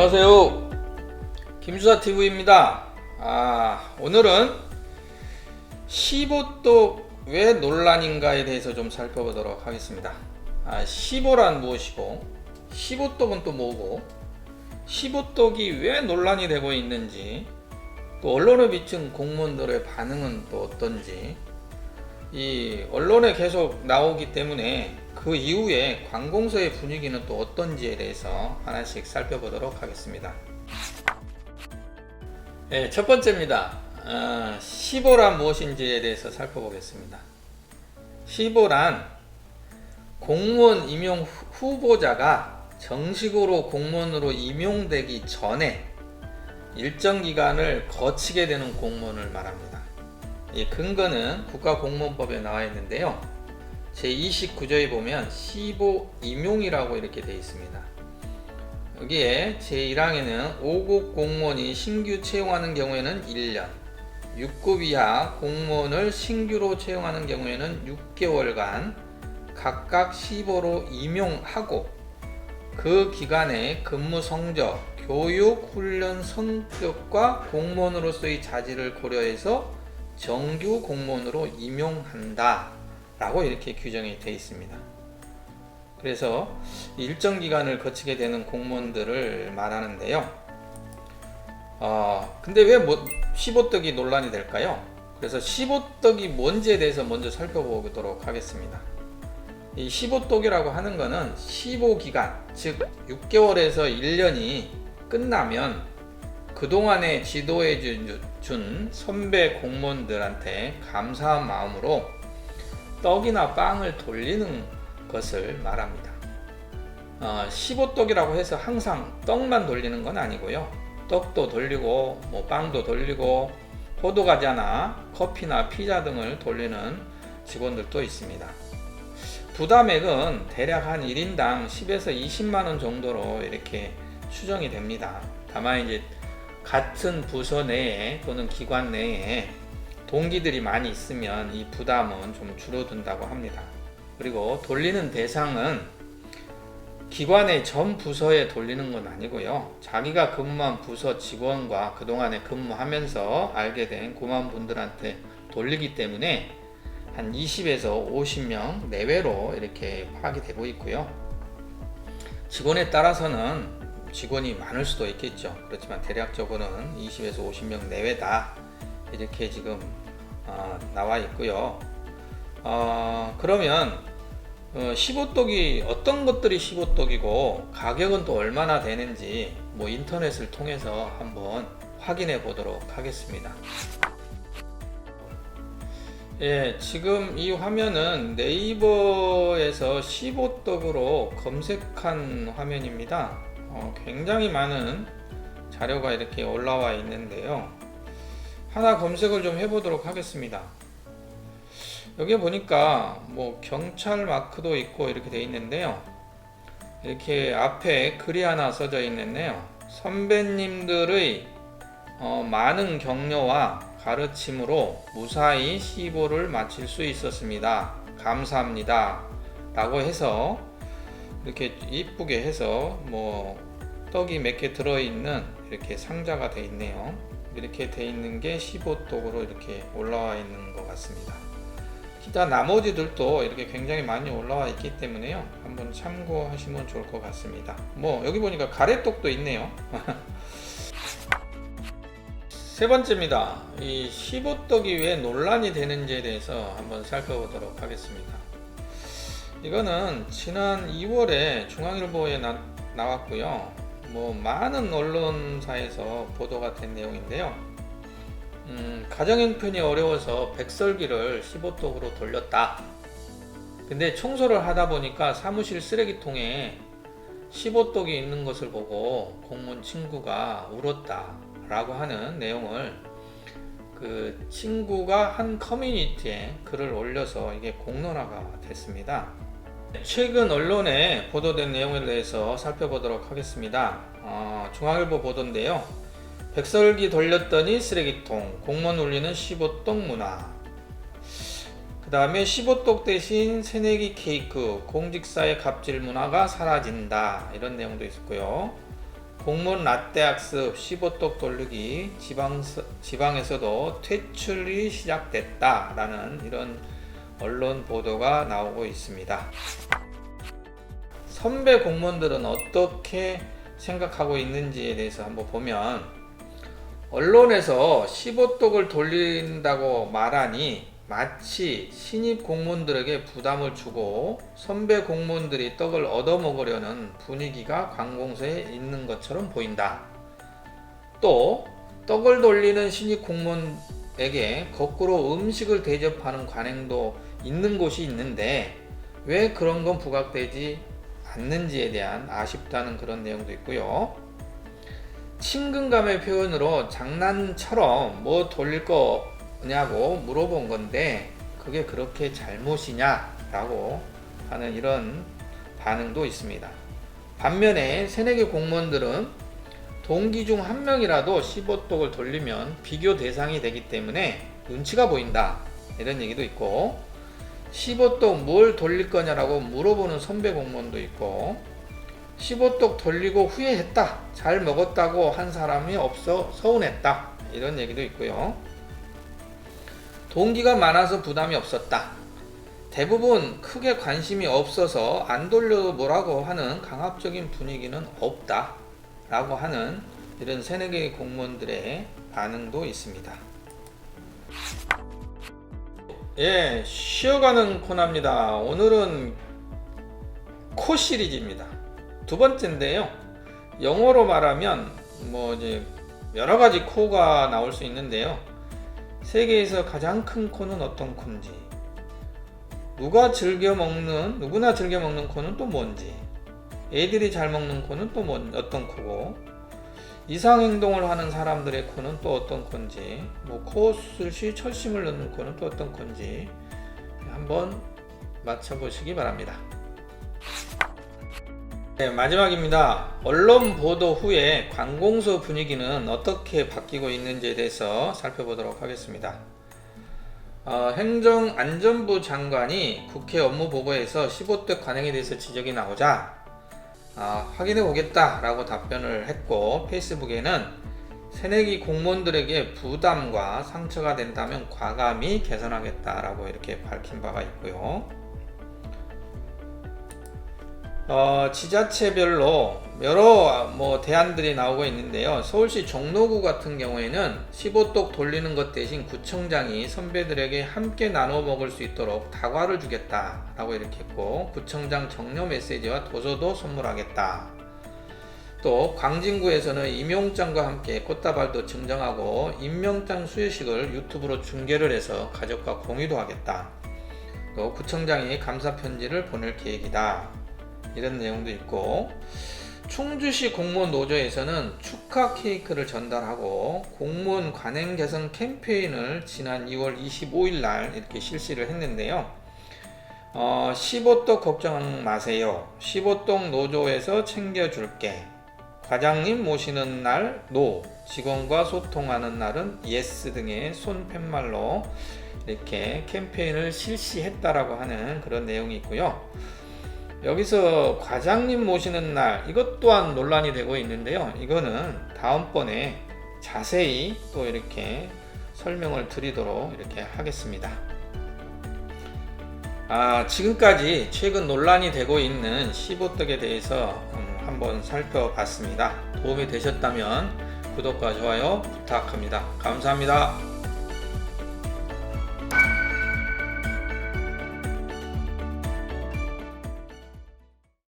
안녕하세요. 김수사TV입니다. 오늘은 15독 왜 논란인가에 대해서 좀 살펴보도록 하겠습니다. 15란 무엇이고 15독은 또 뭐고 15독이 왜 논란이 되고 있는지, 또 언론에 비춘 공무원들의 반응은 또 어떤지, 이 언론에 계속 나오기 때문에 그 이후에 관공서의 분위기는 또 어떤지에 대해서 하나씩 살펴보도록 하겠습니다. 네, 첫 번째입니다. 15란 무엇인지에 대해서 살펴보겠습니다. 15란 공무원 임용 후보자가 정식으로 공무원으로 임용되기 전에 일정 기간을 거치게 되는 공무원을 말합니다. 이 근거는 국가공무원법에 나와 있는데요. 제29조에 보면 15 임용이라고 이렇게 되어 있습니다. 여기에 제1항에는 5급 공무원이 신규 채용하는 경우에는 1년, 6급 이하 공무원을 신규로 채용하는 경우에는 6개월간 각각 15로 임용하고, 그 기간에 근무 성적, 교육, 훈련 성격과 공무원으로서의 자질을 고려해서 정규 공무원으로 임용한다 라고 이렇게 규정이 되어 있습니다. 그래서 일정 기간을 거치게 되는 공무원들을 말하는데요. 근데 왜 15독이 논란이 될까요? 그래서 15독이 뭔지에 대해서 먼저 살펴보도록 하겠습니다. 이 15독이라고 하는 것은 15기간, 즉 6개월에서 1년이 끝나면 그동안에 지도해 준 선배 공무원들한테 감사한 마음으로 떡이나 빵을 돌리는 것을 말합니다. 15독이라고 해서 항상 떡만 돌리는 건 아니고요. 떡도 돌리고 빵도 돌리고 포도과자나 커피나 피자 등을 돌리는 직원들도 있습니다. 부담액은 대략 한 1인당 10에서 20만원 정도로 이렇게 추정이 됩니다. 다만 이제 같은 부서 내에 또는 기관 내에 동기들이 많이 있으면 이 부담은 좀 줄어든다고 합니다. 그리고 돌리는 대상은 기관의 전 부서에 돌리는 건 아니고요. 자기가 근무한 부서 직원과 그동안에 근무하면서 알게 된 고만분들한테 돌리기 때문에 한 20에서 50명 내외로 이렇게 파악이 되고 있고요. 직원에 따라서는 직원이 많을 수도 있겠죠. 그렇지만 대략적으로는 20에서 50명 내외다 이렇게 지금 나와 있고요. 그러면 15독이 어떤 것들이 15독이고 가격은 또 얼마나 되는지 인터넷을 통해서 한번 확인해 보도록 하겠습니다. 예, 지금 이 화면은 네이버에서 15독으로 검색한 화면입니다. 굉장히 많은 자료가 이렇게 올라와 있는데요. 하나 검색을 좀 해보도록 하겠습니다. 여기 보니까 경찰 마크도 있고 이렇게 되어 있는데요. 이렇게 앞에 글이 하나 써져 있는데요. 선배님들의 많은 격려와 가르침으로 무사히 15를 마칠 수 있었습니다. 감사합니다 라고 해서 이렇게 이쁘게 해서 떡이 몇 개 들어있는 이렇게 상자가 되어 있네요. 이렇게 되어 있는 게 15독으로 이렇게 올라와 있는 것 같습니다. 기타 나머지들도 이렇게 굉장히 많이 올라와 있기 때문에요. 한번 참고하시면 좋을 것 같습니다. 여기 보니까 가래떡도 있네요. 세 번째입니다. 이 15독이 왜 논란이 되는지에 대해서 한번 살펴보도록 하겠습니다. 이거는 지난 2월에 중앙일보에 나왔고요. 많은 언론사에서 보도가 된 내용인데요. 가정형편이 어려워서 백설기를 15독으로 돌렸다. 근데 청소를 하다 보니까 사무실 쓰레기통에 15독이 있는 것을 보고 공무원 친구가 울었다 라고 하는 내용을 그 친구가 한 커뮤니티에 글을 올려서 이게 공론화가 됐습니다. 최근 언론에 보도된 내용에 대해서 살펴보도록 하겠습니다. 중앙일보 보도인데요. 백설기 돌렸더니 쓰레기통, 공무원 울리는 15독 문화. 그 다음에 15독 대신 새내기 케이크, 공직사의 갑질 문화가 사라진다 이런 내용도 있었고요. 공무원 라떼 학습 15독 돌리기 지방에서도 퇴출이 시작됐다라는 이런 언론 보도가 나오고 있습니다. 선배 공무원들은 어떻게 생각하고 있는지에 대해서 한번 보면, 언론에서 15독을 돌린다고 말하니 마치 신입 공무원들에게 부담을 주고 선배 공무원들이 떡을 얻어먹으려는 분위기가 관공서에 있는 것처럼 보인다. 또 떡을 돌리는 신입 공무원에게 거꾸로 음식을 대접하는 관행도 있는 곳이 있는데 왜 그런 건 부각되지 않는지에 대한 아쉽다는 그런 내용도 있고요. 친근감의 표현으로 장난처럼 뭐 돌릴 거냐고 물어본 건데 그게 그렇게 잘못이냐 라고 하는 이런 반응도 있습니다. 반면에 새내기 공무원들은 동기 중 한 명이라도 15독을 돌리면 비교 대상이 되기 때문에 눈치가 보인다 이런 얘기도 있고, 15독 뭘 돌릴 거냐라고 물어보는 선배 공무원도 있고, 15독 돌리고 후회했다, 잘 먹었다고 한 사람이 없어 서운했다 이런 얘기도 있고요. 동기가 많아서 부담이 없었다, 대부분 크게 관심이 없어서 안 돌려도 뭐라고 하는 강압적인 분위기는 없다 라고 하는 이런 새내기 공무원들의 반응도 있습니다. 예, 쉬어가는 코너입니다. 오늘은 코 시리즈입니다. 두 번째인데요. 영어로 말하면 뭐 이제 여러 가지 코가 나올 수 있는데요. 세계에서 가장 큰 코는 어떤 코인지, 누구나 즐겨 먹는 코는 또 뭔지, 애들이 잘 먹는 코는 또 어떤 코고, 이상 행동을 하는 사람들의 코는 또 어떤 코인지, 뭐 코웃을 시 철심을 넣는 코는 또 어떤 코인지 한번 맞춰보시기 바랍니다. 네, 마지막입니다. 언론 보도 후에 관공서 분위기는 어떻게 바뀌고 있는지에 대해서 살펴보도록 하겠습니다. 행정안전부 장관이 국회 업무보고에서 15독 관행에 대해서 지적이 나오자 확인해 보겠다 라고 답변을 했고, 페이스북에는 새내기 공무원들에게 부담과 상처가 된다면 과감히 개선하겠다 라고 이렇게 밝힌 바가 있고요. 지자체별로 여러 대안들이 나오고 있는데요. 서울시 종로구 같은 경우에는 15독 돌리는 것 대신 구청장이 선배들에게 함께 나눠 먹을 수 있도록 다과를 주겠다 라고 이렇게 했고, 구청장 격려 메시지와 도서도 선물하겠다. 또 광진구에서는 임용장과 함께 꽃다발도 증정하고 임명장 수여식을 유튜브로 중계를 해서 가족과 공유도 하겠다. 또 구청장이 감사 편지를 보낼 계획이다 이런 내용도 있고, 충주시 공무원 노조에서는 축하 케이크를 전달하고 공무원 관행 개선 캠페인을 지난 2월 25일 날 이렇게 실시를 했는데요. 15독 걱정 마세요, 15독 노조에서 챙겨줄게, 과장님 모시는 날 노, 직원과 소통하는 날은 예스 등의 손팻말로 이렇게 캠페인을 실시했다라고 하는 그런 내용이 있고요. 여기서 과장님 모시는 날, 이것 또한 논란이 되고 있는데요. 이거는 다음번에 자세히 또 이렇게 설명을 드리도록 이렇게 하겠습니다. 지금까지 최근 논란이 되고 있는 15독에 대해서 한번 살펴봤습니다. 도움이 되셨다면 구독과 좋아요 부탁합니다. 감사합니다.